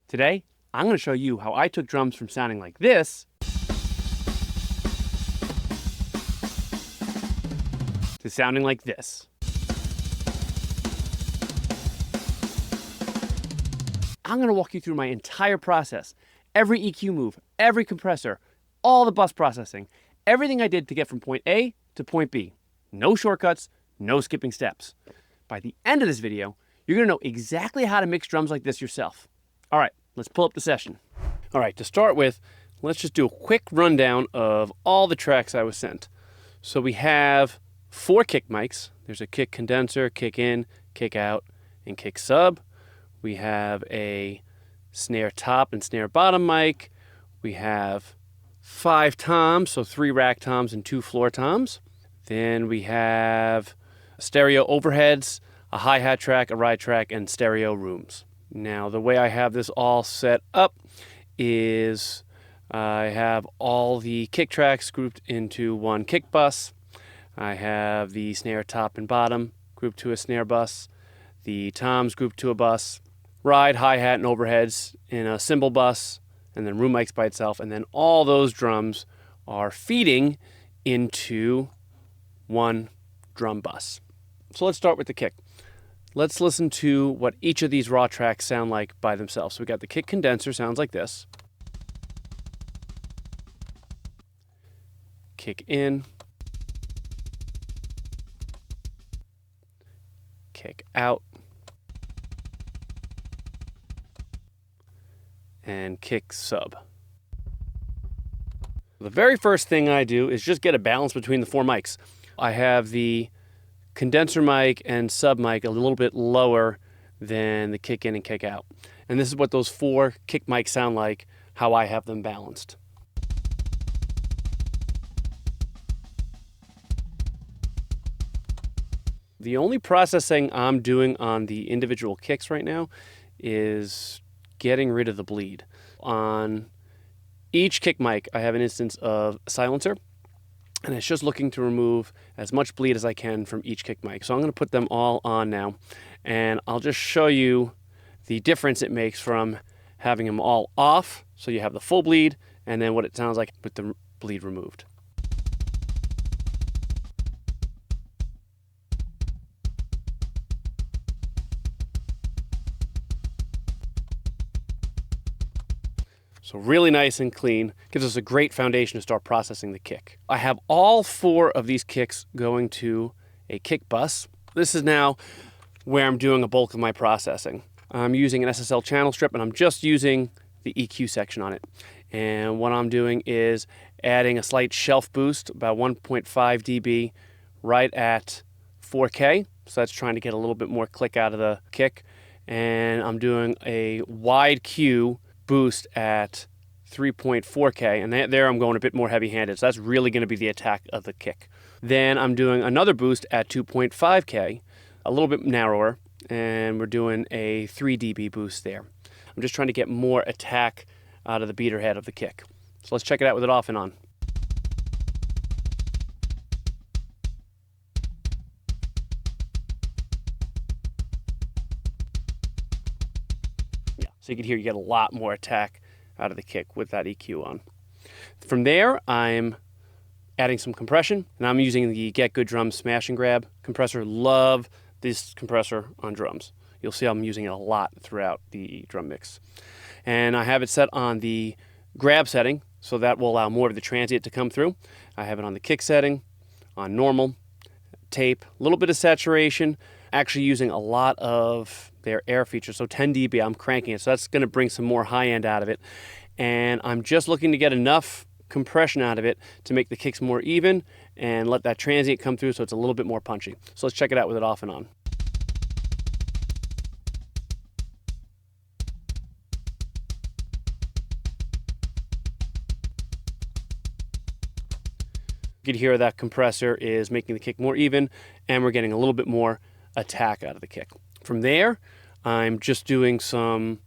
Today, I'm going to show you how I took drums from sounding like this to sounding like this. I'm going to walk you through my entire process, every EQ move, every compressor, all the bus processing, everything I did to get from point A to point B. No shortcuts, no skipping steps. By the end of this video, you're going to know exactly how to mix drums like this yourself. All right, let's pull up the session. All right, to start with, let's just do a quick rundown of all the tracks I was sent. So we have 4 kick mics. There's a kick condenser, kick in, kick out, and kick sub. We have a snare top and snare bottom mic. We have 5 toms, so 3 rack toms and 2 floor toms. Then we have stereo overheads, a hi-hat track, a ride track, and stereo rooms. Now, the way I have this all set up is I have all the kick tracks grouped into one kick bus. I have the snare top and bottom grouped to a snare bus, the toms grouped to a bus, ride, hi-hat, and overheads in a cymbal bus, and then room mics by itself, and then all those drums are feeding into one drum bus. So let's start with the kick. Let's listen to what each of these raw tracks sound like by themselves. So we got the kick condenser, sounds like this. Kick in. Kick out. And kick sub. The very first thing I do is just get a balance between the 4 mics. I have the condenser mic and sub mic a little bit lower than the kick in and kick out. And this is what those 4 kick mics sound like, how I have them balanced. The only processing I'm doing on the individual kicks right now is getting rid of the bleed. On each kick mic, I have an instance of silencer, and it's just looking to remove as much bleed as I can from each kick mic. So I'm going to put them all on now, and I'll just show you the difference it makes from having them all off, so you have the full bleed, and then what it sounds like with the bleed removed. So really nice and clean, gives us a great foundation to start processing the kick. I have all 4 of these kicks going to a kick bus. This is now where I'm doing a bulk of my processing. I'm using an SSL channel strip, and I'm just using the EQ section on it. And what I'm doing is adding a slight shelf boost, about 1.5 dB, right at 4K. So that's trying to get a little bit more click out of the kick. And I'm doing a wide Q boost at 3.4K, and there I'm going a bit more heavy-handed, so that's really going to be the attack of the kick. Then I'm doing another boost at 2.5K, a little bit narrower, and we're doing a 3 dB boost there. I'm just trying to get more attack out of the beater head of the kick. So let's check it out with it off and on. So you can hear you get a lot more attack out of the kick with that EQ on. From there, I'm adding some compression, and I'm using the Get Good Drums Smash and Grab compressor. Love this compressor on drums. You'll see I'm using it a lot throughout the drum mix. And I have it set on the grab setting, so that will allow more of the transient to come through. I have it on the kick setting, on normal, tape, a little bit of saturation, actually using a lot of their air features, so 10 dB, I'm cranking it, so that's going to bring some more high end out of it. And I'm just looking to get enough compression out of it to make the kicks more even and let that transient come through so it's a little bit more punchy. So let's check it out with it off and on. You can hear that compressor is making the kick more even, and we're getting a little bit more attack out of the kick. From there, I'm just doing some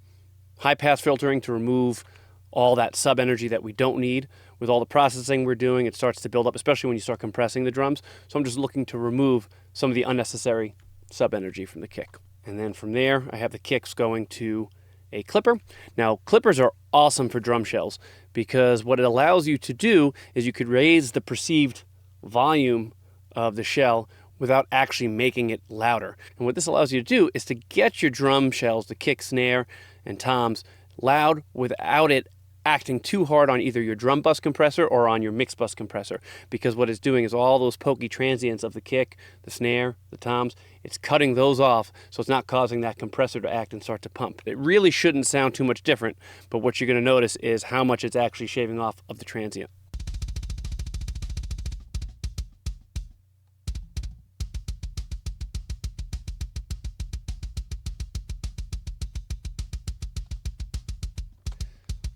high-pass filtering to remove all that sub-energy that we don't need. With all the processing we're doing, it starts to build up, especially when you start compressing the drums. So I'm just looking to remove some of the unnecessary sub-energy from the kick. And then from there, I have the kicks going to a clipper. Now, clippers are awesome for drum shells because what it allows you to do is you could raise the perceived volume of the shell without actually making it louder. And what this allows you to do is to get your drum shells, the kick, snare, and toms, loud without it acting too hard on either your drum bus compressor or on your mix bus compressor, because what it's doing is all those pokey transients of the kick, the snare, the toms, it's cutting those off, so it's not causing that compressor to act and start to pump. It really shouldn't sound too much different, but what you're going to notice is how much it's actually shaving off of the transient.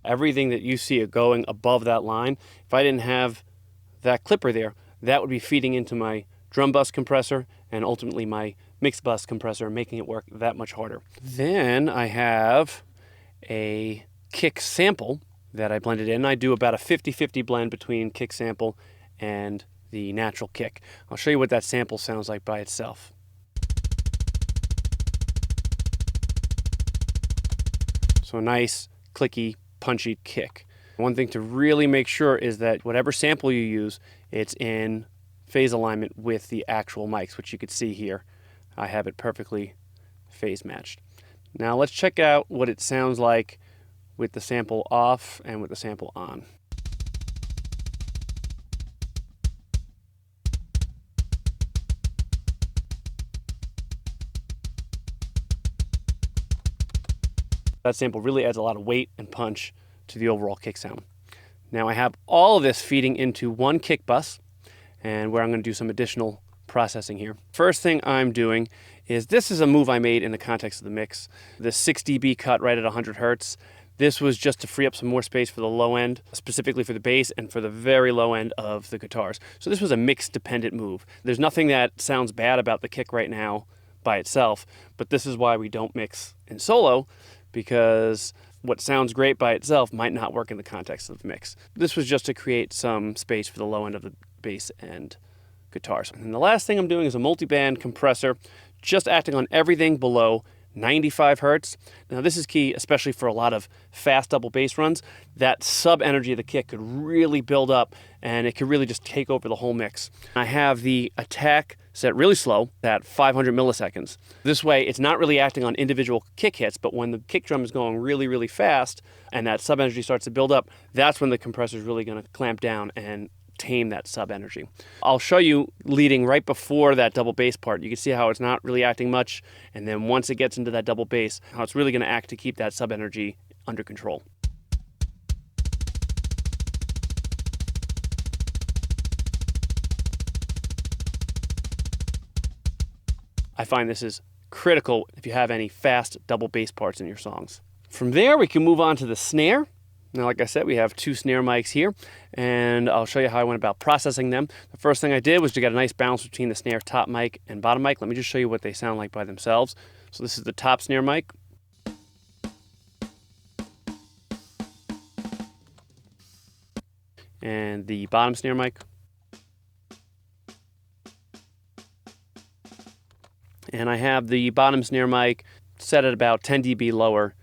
Everything that you see going above that line, if I didn't have that clipper there, that would be feeding into my drum bus compressor and ultimately my mix bus compressor, making it work that much harder. Then I have a kick sample that I blended in. I do about a 50-50 blend between kick sample and the natural kick. I'll show you what that sample sounds like by itself. So a nice, clicky, punchy kick. One thing to really make sure is that whatever sample you use, it's in phase alignment with the actual mics, which you can see here. I have it perfectly phase matched. Now let's check out what it sounds like with the sample off and with the sample on. That sample really adds a lot of weight and punch to the overall kick sound. Now I have all of this feeding into one kick bus, and where I'm going to do some additional processing here. First thing I'm doing is, this is a move I made in the context of the mix. The 6 dB cut right at 100 Hertz. This was just to free up some more space for the low end, specifically for the bass and for the very low end of the guitars. So this was a mix dependent move. There's nothing that sounds bad about the kick right now by itself, but this is why we don't mix in solo, because what sounds great by itself might not work in the context of the mix. This was just to create some space for the low end of the bass and guitars. And the last thing I'm doing is a multi-band compressor, just acting on everything below 95 Hertz. Now this is key, especially for a lot of fast double bass runs. That sub energy of the kick could really build up and it could really just take over the whole mix. I have the attack set really slow at 500 milliseconds. This way it's not really acting on individual kick hits, but when the kick drum is going really, really fast and that sub energy starts to build up, that's when the compressor is really going to clamp down and tame that sub energy. I'll show you leading right before that double bass part. You can see how it's not really acting much, and then once it gets into that double bass, how it's really going to act to keep that sub energy under control. I find this is critical if you have any fast double bass parts in your songs. From there, we can move on to the snare. Now, like I said, we have 2 snare mics here, and I'll show you how I went about processing them. The first thing I did was to get a nice balance between the snare top mic and bottom mic. Let me just show you what they sound like by themselves. So this is the top snare mic. And the bottom snare mic. And I have the bottom snare mic set at about 10 dB lower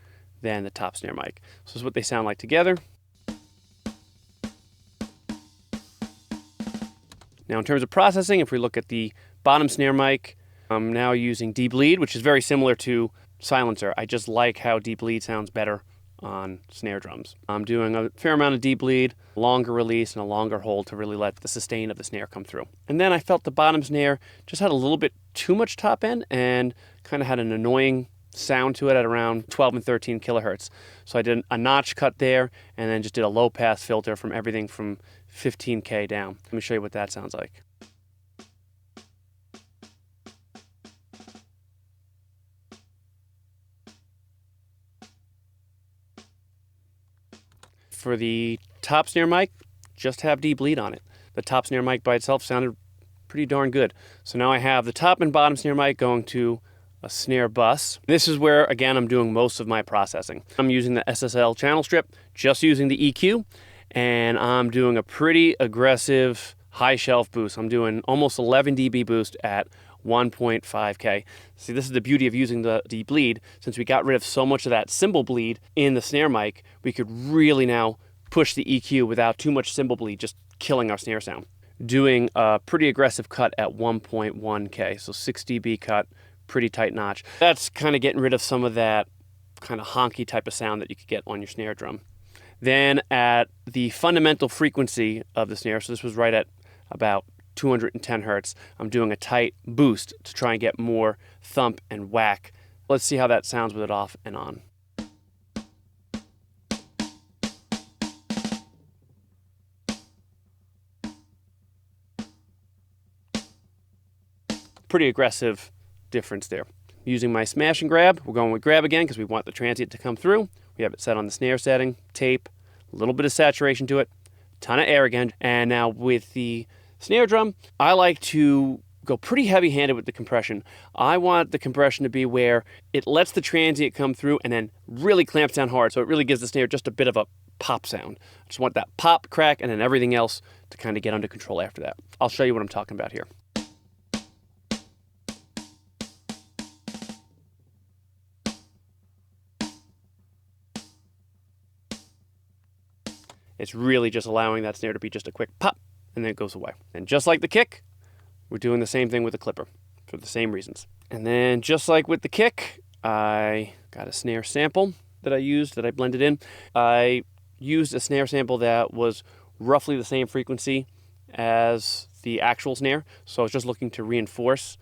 than the top snare mic. So this is what they sound like together. Now in terms of processing, if we look at the bottom snare mic, I'm now using deep lead, which is very similar to silencer. I just like how deep lead sounds better on snare drums. I'm doing a fair amount of deep lead, longer release and a longer hold to really let the sustain of the snare come through. And then I felt the bottom snare just had a little bit too much top end and kind of had an annoying sound to it at around 12 and 13 kilohertz. So I did a notch cut there and then just did a low pass filter from everything from 15K down. Let me show you what that sounds like. For the top snare mic, just have deep lead on it. The top snare mic by itself sounded pretty darn good. So now I have the top and bottom snare mic going to a snare bus. This is where, again, I'm doing most of my processing. I'm using the SSL channel strip, just using the EQ, and I'm doing a pretty aggressive high shelf boost. I'm doing almost 11 dB boost at 1.5K. See, this is the beauty of using the bleed. Since we got rid of so much of that cymbal bleed in the snare mic, we could really now push the EQ without too much cymbal bleed, just killing our snare sound. Doing a pretty aggressive cut at 1.1K, so 6 dB cut, pretty tight notch. That's kind of getting rid of some of that kind of honky type of sound that you could get on your snare drum. Then at the fundamental frequency of the snare, so this was right at about 210 hertz, I'm doing a tight boost to try and get more thump and whack. Let's see how that sounds with it off and on. Pretty aggressive difference there. Using my smash and grab, we're going with grab again because we want the transient to come through. We have it set on the snare setting, tape, a little bit of saturation to it, ton of air again. And now with the snare drum, I like to go pretty heavy-handed with the compression. I want the compression to be where it lets the transient come through and then really clamps down hard, so it really gives the snare just a bit of a pop sound. I just want that pop, crack, and then everything else to kind of get under control after that. I'll show you what I'm talking about here. It's really just allowing that snare to be just a quick pop, and then it goes away. And just like the kick, we're doing the same thing with the clipper for the same reasons. And then just like with the kick, I got a snare sample that I blended in. I used a snare sample that was roughly the same frequency as the actual snare, so I was just looking to reinforce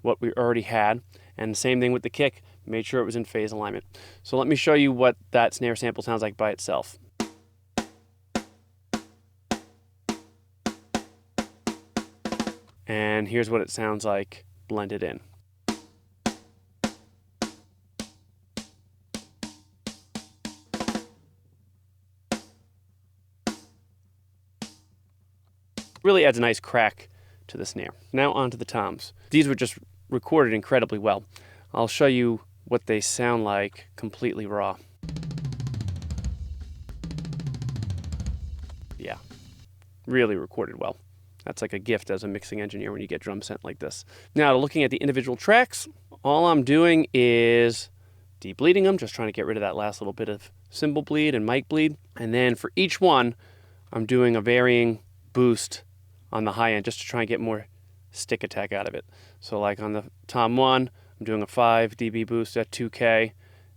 what we already had. And the same thing with the kick, made sure it was in phase alignment. So let me show you what that snare sample sounds like by itself. And here's what it sounds like blended in. Really adds a nice crack to the snare. Now onto the toms. These were just recorded incredibly well. I'll show you what they sound like completely raw. Yeah, really recorded well. That's like a gift as a mixing engineer when you get drum sent like this. Now, looking at the individual tracks, all I'm doing is debleeding them, just trying to get rid of that last little bit of cymbal bleed and mic bleed. And then for each one, I'm doing a varying boost on the high end just to try and get more stick attack out of it. So like on the tom 1, I'm doing a 5 dB boost at 2K,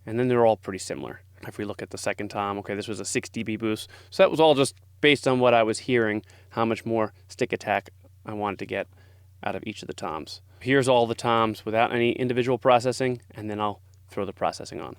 and then they're all pretty similar. If we look at the second tom, okay, this was a 6 dB boost. So that was all just based on what I was hearing, how much more stick attack I wanted to get out of each of the toms. Here's all the toms without any individual processing, and then I'll throw the processing on.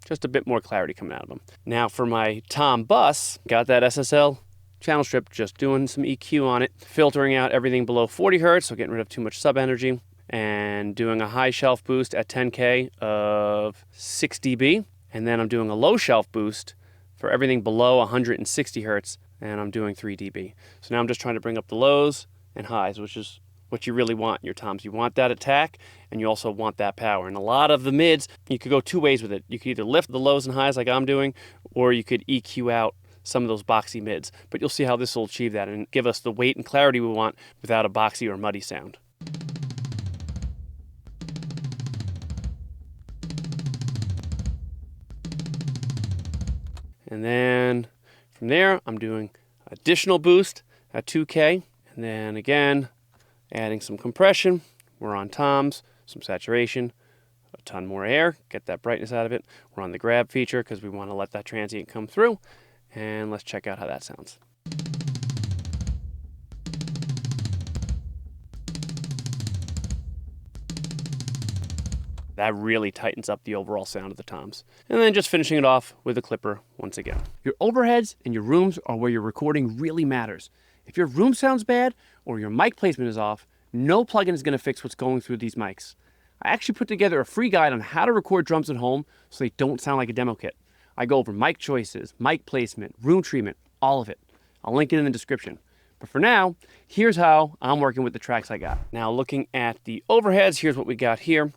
Just a bit more clarity coming out of them. Now for my tom bus, got that SSL channel strip, just doing some EQ on it, filtering out everything below 40 hertz, so getting rid of too much sub energy, and doing a high shelf boost at 10K of 6 dB. And then I'm doing a low shelf boost for everything below 160 hertz, and I'm doing 3 dB. So now I'm just trying to bring up the lows and highs, which is what you really want in your toms. You want that attack, and you also want that power. And a lot of the mids, you could go two ways with it. You could either lift the lows and highs like I'm doing, or you could EQ out some of those boxy mids. But you'll see how this will achieve that and give us the weight and clarity we want without a boxy or muddy sound. And then from there, I'm doing additional boost at 2K. And then again, adding some compression. We're on toms, some saturation, a ton more air, get that brightness out of it. We're on the grab feature because we want to let that transient come through. And let's check out how that sounds. That really tightens up the overall sound of the toms. And then just finishing it off with a clipper once again. Your overheads and your rooms are where your recording really matters. If your room sounds bad or your mic placement is off, no plugin is going to fix what's going through these mics. I actually put together a free guide on how to record drums at home so they don't sound like a demo kit. I go over mic choices, mic placement, room treatment, all of it. I'll link it in the description. But for now, here's how I'm working with the tracks I got. Now looking at the overheads, here's what we got here.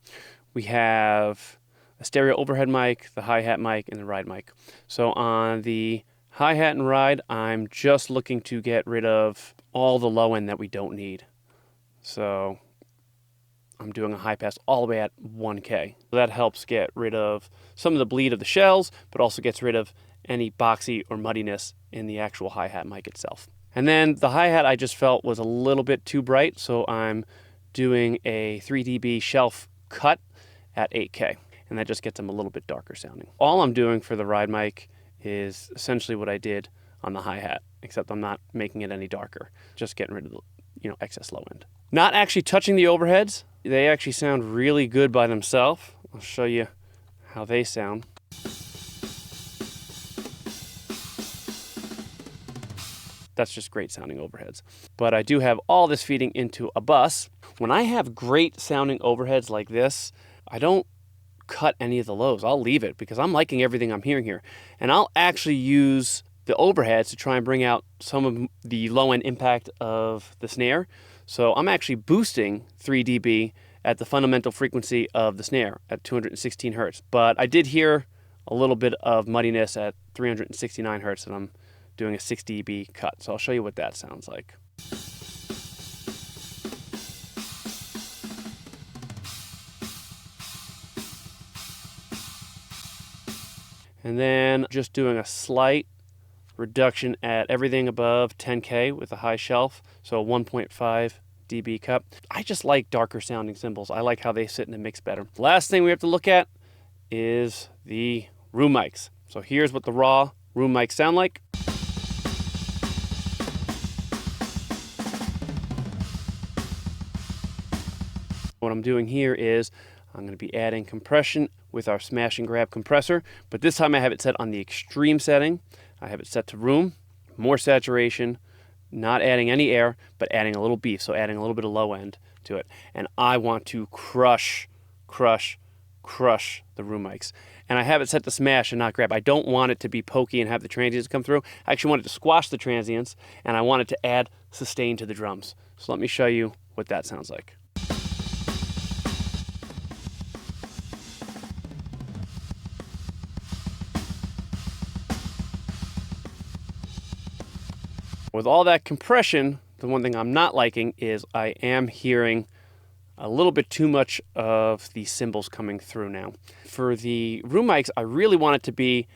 We have a stereo overhead mic, the hi-hat mic, and the ride mic. So on the Hi-hat and ride, I'm just looking to get rid of all the low end that we don't need. So I'm doing a high pass all the way at 1K. That helps get rid of some of the bleed of the shells, but also gets rid of any boxy or muddiness in the actual hi-hat mic itself. And then the hi-hat I just felt was a little bit too bright, so I'm doing a 3 dB shelf cut at 8K, and that just gets them a little bit darker sounding. All I'm doing for the ride mic is essentially what I did on the hi-hat, except I'm not making it any darker, just getting rid of the excess low end. Not actually touching the overheads. They actually sound really good by themselves. I'll show you how they sound. That's just great sounding overheads. But I do have all this feeding into a bus. When I have great sounding overheads like this, I don't cut any of the lows. I'll leave it because I'm liking everything I'm hearing here. And I'll actually use the overheads to try and bring out some of the low end impact of the snare. So I'm actually boosting 3 dB at the fundamental frequency of the snare at 216 hertz. But I did hear a little bit of muddiness at 369 hertz, and I'm doing a 6 dB cut. So I'll show you what that sounds like. And then just doing a slight reduction at everything above 10K with a high shelf, so 1.5 dB cut. I just like darker sounding cymbals. I like how they sit in the mix better. Last thing we have to look at is the room mics. So here's what the raw room mics sound like. What I'm doing here is I'm going to be adding compression with our smash and grab compressor, but this time I have it set on the extreme setting. I have it set to room, more saturation, not adding any air, but adding a little beef, so adding a little bit of low end to it. And I want to crush the room mics. And I have it set to smash and not grab. I don't want it to be pokey and have the transients come through. I actually want it to squash the transients, and I want it to add sustain to the drums. So let me show you what that sounds like. With all that compression, the one thing I'm not liking is I am hearing a little bit too much of the cymbals coming through now. For the room mics, I really want it to be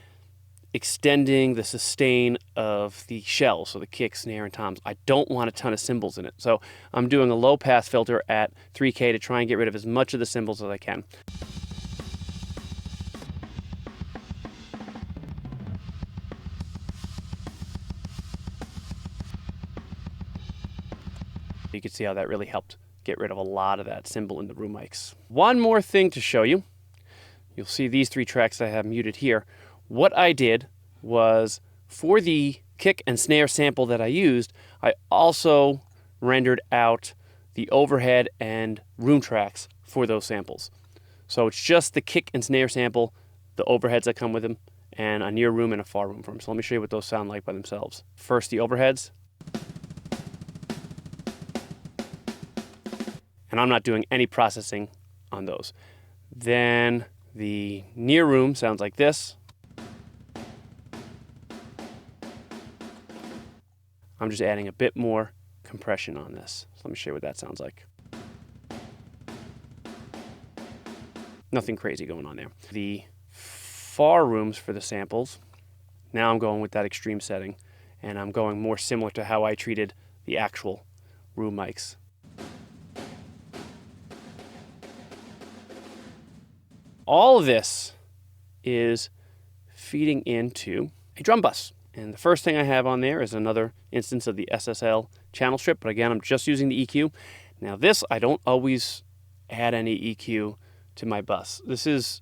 extending the sustain of the shells, so the kick, snare, and toms. I don't want a ton of cymbals in it. So I'm doing a low pass filter at 3K to try and get rid of as much of the cymbals as I can. You can see how that really helped get rid of a lot of that cymbal in the room mics. One more thing to show you. You'll see these 3 tracks I have muted here. What I did was, for the kick and snare sample that I used, I also rendered out the overhead and room tracks for those samples. So it's just the kick and snare sample, the overheads that come with them, and a near room and a far room for them. So let me show you what those sound like by themselves. First, the overheads. And I'm not doing any processing on those. Then the near room sounds like this. I'm just adding a bit more compression on this. So let me show you what that sounds like. Nothing crazy going on there. The far rooms for the samples, now I'm going with that extreme setting, and I'm going more similar to how I treated the actual room mics. All of this is feeding into a drum bus. And the first thing I have on there is another instance of the SSL channel strip, but again, I'm just using the EQ. Now this, I don't always add any EQ to my bus. This is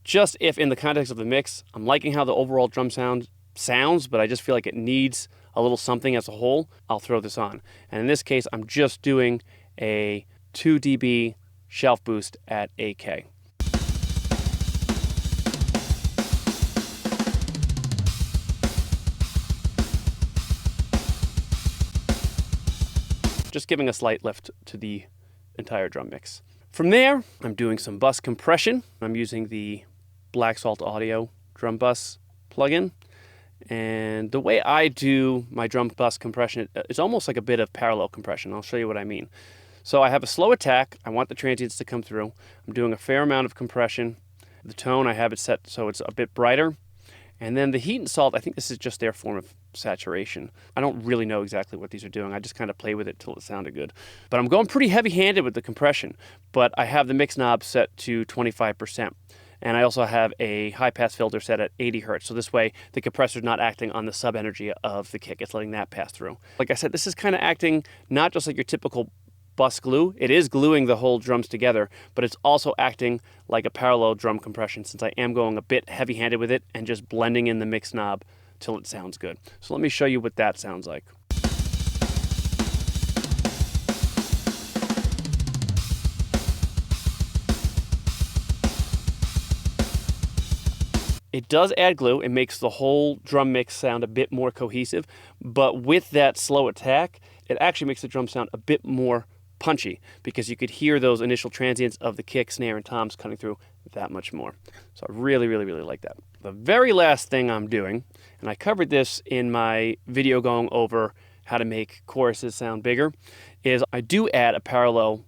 just if in the context of the mix, I'm liking how the overall drum sound sounds, but I just feel like it needs a little something as a whole, I'll throw this on. And in this case, I'm just doing a 2 dB shelf boost at 8K. Just giving a slight lift to the entire drum mix. From there, I'm doing some bus compression. I'm using the Black Salt Audio drum bus plugin, And the way I do my drum bus compression is almost like a bit of parallel compression. I'll show you what I mean. So I have a slow attack. I want the transients to come through. I'm doing a fair amount of compression. The tone, I have it set so it's a bit brighter. And then the heat and salt, I think this is just their form of saturation. I don't really know exactly what these are doing. I just kind of play with it till it sounded good. But I'm going pretty heavy-handed with the compression. But I have the mix knob set to 25%. And I also have a high-pass filter set at 80 hertz. So this way, the compressor's not acting on the sub-energy of the kick. It's letting that pass through. Like I said, this is kind of acting not just like your typical bus glue. It is gluing the whole drums together, but it's also acting like a parallel drum compression since I am going a bit heavy-handed with it and just blending in the mix knob till it sounds good. So let me show you what that sounds like. It does add glue. It makes the whole drum mix sound a bit more cohesive, but with that slow attack, it actually makes the drum sound a bit more punchy because you could hear those initial transients of the kick, snare, and toms cutting through that much more. So I really, really, really like that. The very last thing I'm doing, and I covered this in my video going over how to make choruses sound bigger, is I do add a parallel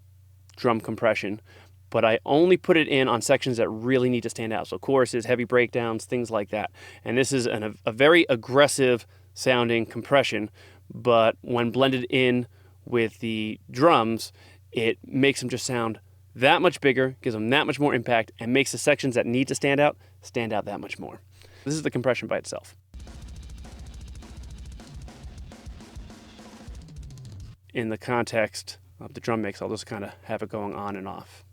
drum compression, but I only put it in on sections that really need to stand out. So choruses, heavy breakdowns, things like that. And this is a very aggressive sounding compression, but when blended in with the drums, it makes them just sound that much bigger, gives them that much more impact, and makes the sections that need to stand out that much more. This is the compression by itself. In the context of the drum mix, I'll just kind of have it going on and off.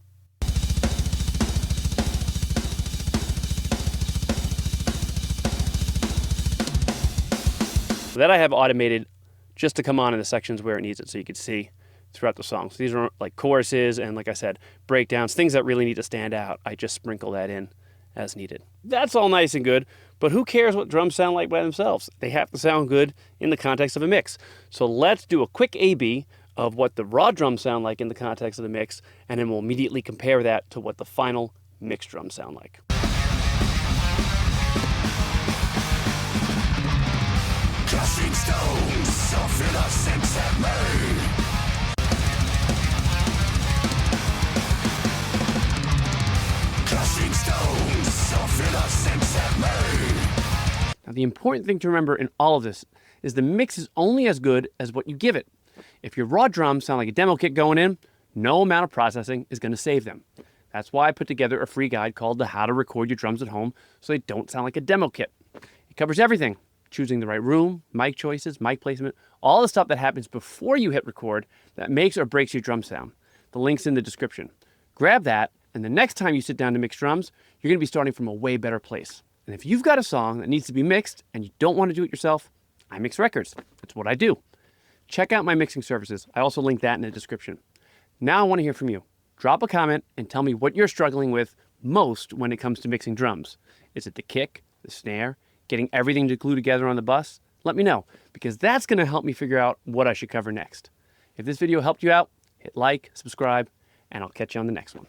So that I have automated just to come on in the sections where it needs it so you can see throughout the song. So these are like choruses and, like I said, breakdowns, things that really need to stand out. I just sprinkle that in as needed. That's all nice and good, but who cares what drums sound like by themselves? They have to sound good in the context of a mix. So let's do a quick A/B of what the raw drums sound like in the context of the mix, and then we'll immediately compare that to what the final mixed drums sound like. Crushing stones, so fill us and set me. Crushing stones, so fill us and set me. Now, the important thing to remember in all of this is the mix is only as good as what you give it. If your raw drums sound like a demo kit going in, no amount of processing is going to save them. That's why I put together a free guide called the How to Record Your Drums at Home so they don't sound like a demo kit. It covers everything. Choosing the right room, mic choices, mic placement, all the stuff that happens before you hit record that makes or breaks your drum sound. The link's in the description. Grab that, and the next time you sit down to mix drums, you're going to be starting from a way better place. And if you've got a song that needs to be mixed and you don't want to do it yourself, I mix records. That's what I do. Check out my mixing services. I also link that in the description. Now I want to hear from you. Drop a comment and tell me what you're struggling with most when it comes to mixing drums. Is it the kick, the snare, getting everything to glue together on the bus? Let me know, because that's going to help me figure out what I should cover next. If this video helped you out, hit like, subscribe, and I'll catch you on the next one.